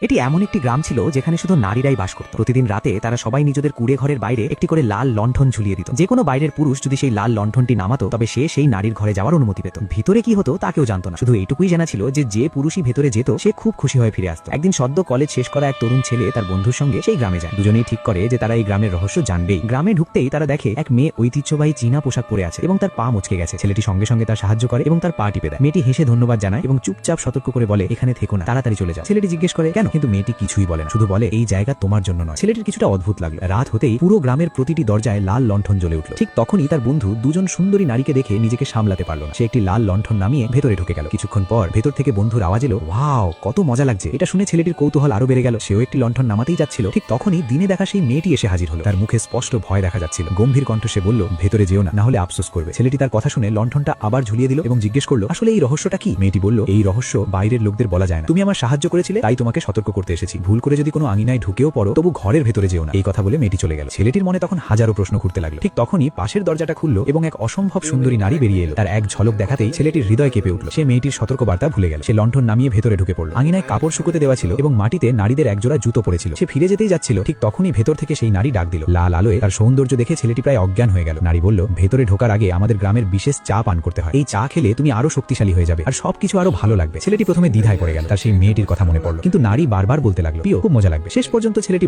এটি এমন একটি গ্রাম ছিল যেখানে শুধু নারীরাই বাস করত। প্রতিদিন রাতে তারা সবাই নিজেদের কুড়ে ঘরের বাইরে একটি করে লাল লণ্ঠন ঝুলিয়ে দিত। যে কোনো বাইরের পুরুষ যদি সেই লাল লণ্ঠনটি নামাতো তবে সে সেই নারীর ঘরে যাওয়ার অনুমতি পেত। ভিতরে কি হতো তা কেউ জানতো না, শুধু এইটুকুই জানা ছিল যে পুরুষই ভেতরে যেত সে খুব খুশি হয়ে ফিরে আসতো। একদিন সদ্য কলেজ শেষ করা এক তরুণ ছেলে তার বন্ধুর সঙ্গে সেই গ্রামে যায়। দুজনেই ঠিক করে যে তারা এই গ্রামের রহস্য জানবেই। গ্রামে ঢুকতেই তারা দেখে এক মেয়ে ঐতিহ্যবাহী চীনা পোশাক পরে আছে এবং তার পা মুচকে গেছে। ছেলেটি সঙ্গে সঙ্গে তার সাহায্য করে এবং তার পা টিপে দেয়। মেয়েটি হেসে ধন্যবাদ জানায় এবং চুপচাপ সতর্ক করে বলে, এখানে থেকো না, তাড়াতাড়ি চলে যাও। ছেলেটি জিজ্ঞেস করে কেন, কিন্তু মেয়েটি কিছুই বলে না, শুধু বলে এই জায়গা তোমার জন্য নয়। ছেলেটির কিছুটা অদ্ভুত লাগলো। রাত হতেই পুরো গ্রামের প্রতিটি দরজায় লাল লণ্ঠন জ্বলে উঠল। ঠিক তখনই তার বন্ধু দুজন সুন্দরী নারীকে দেখে নিজেকে সামলাতে পারল না। সে একটি লাল লণ্ঠন নামিয়ে ভেতরে ঢুকে গেল। কিছুক্ষণ পর ভেতর থেকে বন্ধুর আওয়াজ এলো, ওয়াও কত মজা লাগছে। এটা শুনে ছেলেটির কৌতূহল আরো বেড়ে গেল। সেও একটি লণ্ঠন নামাতেই যাচ্ছিল। ঠিক তখনই দিনে দেখা সেই মেয়েটি এসে হাজির হলো। তার মুখে স্পষ্ট ভয় দেখা যাচ্ছিল। গম্ভীর কণ্ঠ সে বলল, ভেতরে যেও না, হলে আফসোস করবে। ছেলেটি তার কথা শুনে লণ্ঠনটা আবার ঝুলিয়ে দিল এবং জিজ্ঞেস করলো, আসলে এই রহস্যটা কি? মেয়েটি বলল, এই রহস্য বাইরের লোকদের বলা যায় না। তুমি আমার সাহায্য করেছিলে, তাই তোমাকে সতর্ক করতে এসেছি। ভুল করে যদি কোনো আঙিনায় ঢুকেও পড়ো তবু ঘরের ভেতরে যেও না। এই কথা বলে মেয়েটি চলে গেল। ছেলেটির মনে তখন হাজারো প্রশ্ন ঘুরতে লাগলো। ঠিক তখনই পাশের দরজাটা খুললো এবং এক অসম্ভব সুন্দরী নারী বেরিয়ে এলো। তার এক ঝলক দেখাতেই ছেলেটির হৃদয় কেঁপে উঠল। সে মেয়েটির সতর্কবার্তা ভুলে গেল। সে লণ্ঠন নামিয়ে ভেতরে ঢুকে পড়ল। আঙিনায় কাপড় শুকোতে দেওয়া ছিল এবং মাটিতে নারীদের একজোড়া জুতো পড়েছিল। সে ফিরে যেতেই যাচ্ছিল, ঠিক তখনই ভেতর থেকে সেই নারী ডাক দিল। লাল আলোয় তার সৌন্দর্য দেখে ছেলেটি প্রায় অজ্ঞান হয়ে গেল। নারী বলল, ভেতরে ঢোকার আগে আমাদের গ্রামের বিশেষ চা পান করতে হয়। এই চা খেলে তুমি আরো শক্তিশালী হয়ে যাবে আর সবকিছু আরো ভালো লাগবে। ছেলেটি প্রথমে দ্বিধায় পড়ে গেল। তার সেই মেয়েটির কথা মনে পড়ল, কিন্তু নারী বারবার বলতে লাগলো, প্রিয়, খুব মজা লাগবে। শেষ পর্যন্ত ছেলেটি